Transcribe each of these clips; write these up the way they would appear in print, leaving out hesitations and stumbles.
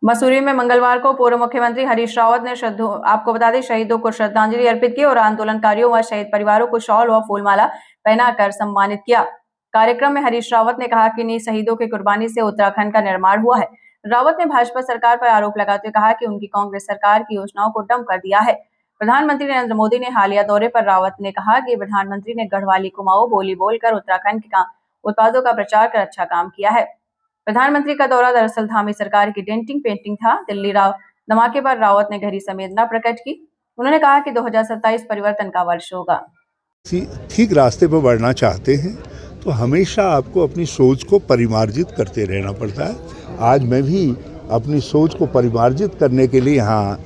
मसूरी में मंगलवार को पूर्व मुख्यमंत्री हरीश रावत ने आपको बता दें शहीदों को श्रद्धांजलि अर्पित की और आंदोलनकारियों व शहीद परिवारों को शॉल व फूलमाला पहनाकर सम्मानित किया। कार्यक्रम में हरीश रावत ने कहा कि इन शहीदों की कुर्बानी से उत्तराखंड का निर्माण हुआ है। रावत ने भाजपा सरकार पर आरोप लगाते हुए कहा कि उनकी कांग्रेस सरकार की योजनाओं को डंप कर दिया है। प्रधानमंत्री नरेंद्र मोदी ने हालिया दौरे पर रावत ने कहा कि प्रधानमंत्री ने गढ़वाली कुमाऊं बोली बोलकर उत्तराखंड के उत्पादों का प्रचार कर अच्छा काम किया है। प्रधानमंत्री का दौरा दरअसल धामी सरकार की डेंटिंग पेंटिंग था। दिल्ली धमाके पर रावत ने गहरी संवेदना प्रकट की। उन्होंने कहा कि 2027 परिवर्तन का वर्ष होगा। ठीक रास्ते पर बढ़ना चाहते हैं तो हमेशा आपको अपनी सोच को परिमार्जित करते रहना पड़ता है। आज मैं भी अपनी सोच को परिमार्जित करने के लिए यहाँ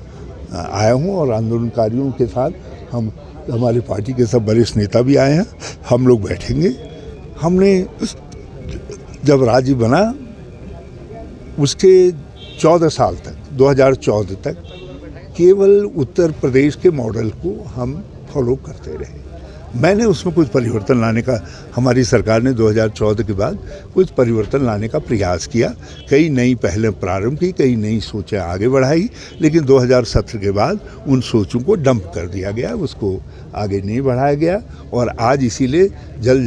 आया हूँ और आंदोलनकारियों के साथ हमारी पार्टी के सब वरिष्ठ नेता भी आए हैं। हम लोग बैठेंगे। हमने जब राज्य बना उसके 14 साल तक 2014 तक केवल उत्तर प्रदेश के मॉडल को हम फॉलो करते रहे। मैंने उसमें कुछ परिवर्तन लाने का, हमारी सरकार ने 2014 के बाद कुछ परिवर्तन लाने का प्रयास किया। कई नई पहलें प्रारंभ की, कई नई सोचें आगे बढ़ाई, लेकिन 2017 के बाद उन सोचों को डंप कर दिया गया, उसको आगे नहीं बढ़ाया गया। और आज इसीलिए जल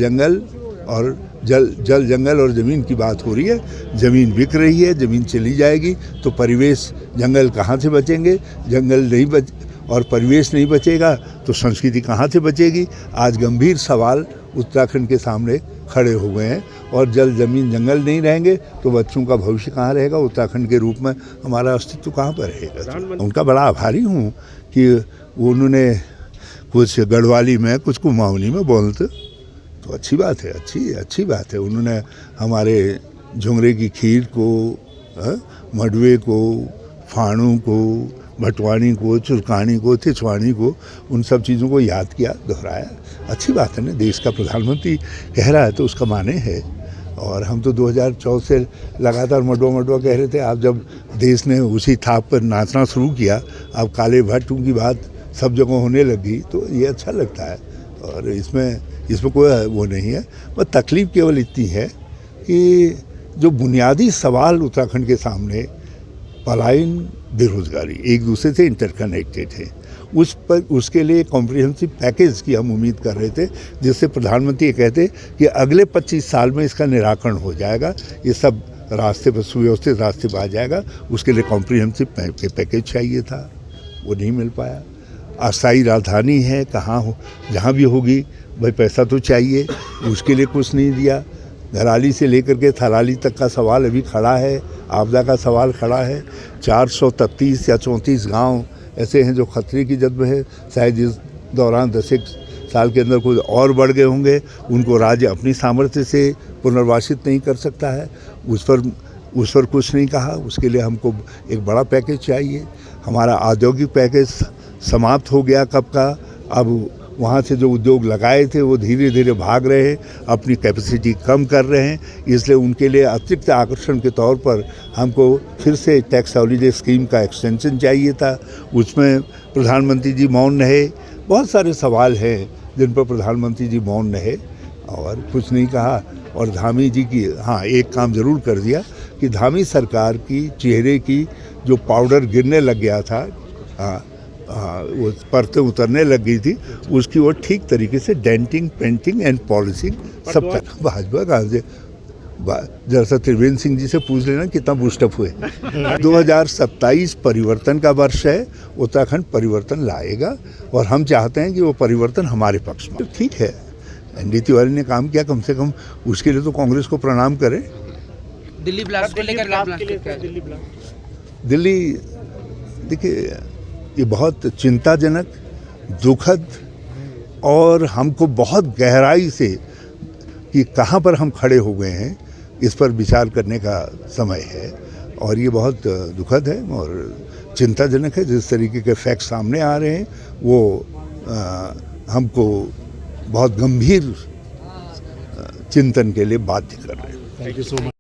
जंगल और ज़मीन की बात हो रही है। ज़मीन बिक रही है, ज़मीन चली जाएगी तो परिवेश, जंगल कहाँ से बचेंगे? जंगल नहीं और परिवेश नहीं बचेगा तो संस्कृति कहाँ से बचेगी? आज गंभीर सवाल उत्तराखंड के सामने खड़े हो गए हैं। और ज़मीन जंगल नहीं रहेंगे तो बच्चों का भविष्य कहाँ रहेगा? उत्तराखंड के रूप में हमारा अस्तित्व कहाँ पर रहेगा? उनका बड़ा आभारी हूँ कि उन्होंने कुछ गढ़वाली में, कुछ कुमाऊनी में बोलते तो अच्छी बात है, अच्छी बात है। उन्होंने हमारे झुंगरे की खीर को, मडवे को, फाणू को, भटवानी को, चुरकानी को, तिछवानी को, उन सब चीज़ों को याद किया, दोहराया। अच्छी बात है ना, देश का प्रधानमंत्री कह रहा है तो उसका माने है। और हम तो 2014 से लगातार मडवा कह रहे थे। आप जब देश ने उसी थाप पर नाचना शुरू किया, अब काले भट्टों की बात सब जगह होने लगी तो ये अच्छा लगता है। और इसमें कोई वो नहीं है। बस तकलीफ केवल इतनी है कि जो बुनियादी सवाल उत्तराखंड के सामने, पलायन, बेरोजगारी, एक दूसरे से इंटरकनेक्टेड है। उसके लिए कॉम्प्रिहेंसिव पैकेज की हम उम्मीद कर रहे थे, जिससे प्रधानमंत्री कहते कि अगले 25 साल में इसका निराकरण हो जाएगा, ये सब रास्ते पर, सुव्यवस्थित रास्ते पर आ जाएगा। उसके लिए कॉम्प्रिहेंसिव पैकेज चाहिए था, वो नहीं मिल पाया। अस्थायी राजधानी है, कहाँ हो, जहाँ भी होगी भाई पैसा तो चाहिए, उसके लिए कुछ नहीं दिया। घराली से लेकर के थराली तक का सवाल अभी खड़ा है, आपदा का सवाल खड़ा है। 433 या 34 गांव ऐसे हैं जो खतरे की जद में है। शायद इस दौरान 10 साल के अंदर कुछ और बढ़ गए होंगे। उनको राज्य अपनी सामर्थ्य से पुनर्वासित नहीं कर सकता है। उस पर कुछ नहीं कहा। उसके लिए हमको एक बड़ा पैकेज चाहिए। हमारा औद्योगिक पैकेज समाप्त हो गया कब का। अब वहाँ से जो उद्योग लगाए थे वो धीरे धीरे भाग रहे हैं, अपनी कैपेसिटी कम कर रहे हैं। इसलिए उनके लिए अतिरिक्त आकर्षण के तौर पर हमको फिर से टैक्स हॉलीडे स्कीम का एक्सटेंशन चाहिए था। उसमें प्रधानमंत्री जी मौन रहे। बहुत सारे सवाल हैं जिन पर प्रधानमंत्री जी मौन रहे और कुछ नहीं कहा। और धामी जी की, हाँ, एक काम ज़रूर कर दिया कि धामी सरकार की चेहरे की जो पाउडर गिरने लग गया था, वो परतें उतरने लग गई थी, उसकी वो ठीक तरीके से डेंटिंग, पेंटिंग एंड पॉलिशिंग सब तक। भाजपा कहाँ से? जरा सा त्रिवेंद्र सिंह जी से पूछ लेना कितना बूस्टअप हुए। 2027 परिवर्तन का वर्ष है। उत्तराखंड परिवर्तन लाएगा और हम चाहते हैं कि वो परिवर्तन हमारे पक्ष में। ठीक है, एनडी तिवारी ने काम किया, कम से कम उसके लिए तो कांग्रेस को प्रणाम करें। दिल्ली ब्लास्ट को लेकर दिल्ली, देखिए, ये बहुत चिंताजनक, दुखद और हमको बहुत गहराई से कि कहाँ पर हम खड़े हो गए हैं इस पर विचार करने का समय है। और ये बहुत दुखद है और चिंताजनक है। जिस तरीके के फैक्ट सामने आ रहे हैं वो हमको बहुत गंभीर चिंतन के लिए बाध्य कर रहे हैं। Thank you so much.